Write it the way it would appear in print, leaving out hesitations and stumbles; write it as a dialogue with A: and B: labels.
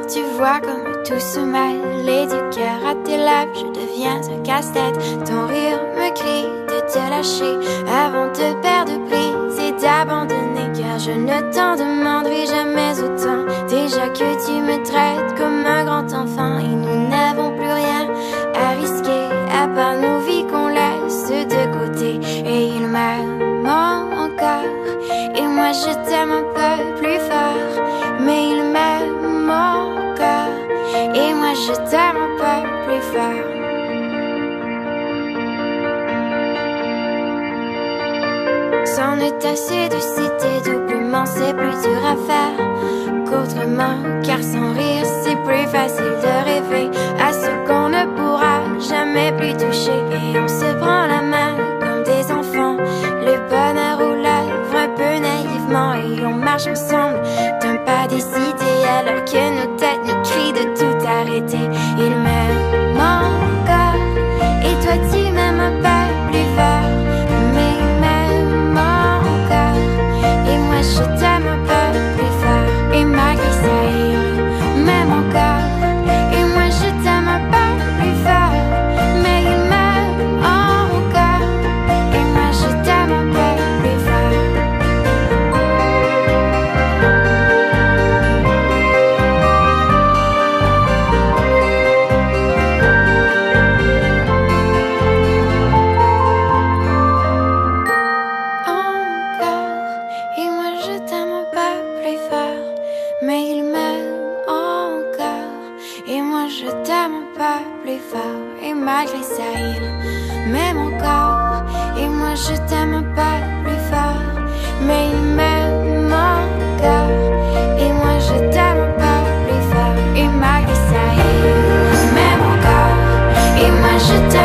A: Tu vois comme tout se mêle et du cœur à tes lèvres, je deviens un casse-tête. Ton rire me crie de te lâcher avant de perdre prise et d'abandonner, car je ne t'en demanderai jamais autant. Déjà que tu me traites comme un grand enfant et nous n'avons plus rien à risquer à part nos vies qu'on laisse de côté. Et il m'aime encore et moi je t'aime un peu plus fort, mais il m'aime encore et moi je t'aime un peu plus fort. C'en est assez de citer doublement, c'est plus dur à faire qu'autrement, car sans rire c'est plus facile de rêver à ce qu'on ne pourra jamais plus toucher. Et on se prend la main comme des enfants, le bonheur aux lèvres un peu naïvement, et on marche ensemble d'un pas décidé alors que nos têtes nous crient de tout arrêter. Il m'aime encore et toi tu m'aimes un peu plus fort, mais il m'aime encore et moi je t'aime un peu plus fort. Et malgré ça il m'aime encore et moi je t'aime un peu plus fort, mais il m'aime encore et moi je t'aime un peu plus fort. Et moi je t'aime un peu plus fort, mais il m'aime encore et moi je t'aime un peu plus fort. Et malgré ça il m'aime encore et moi je t'aime un peu plus fort, mais il m'aime encore et moi je t'aime un peu plus fort. Et malgré ça il m'aime encore et moi je t'aime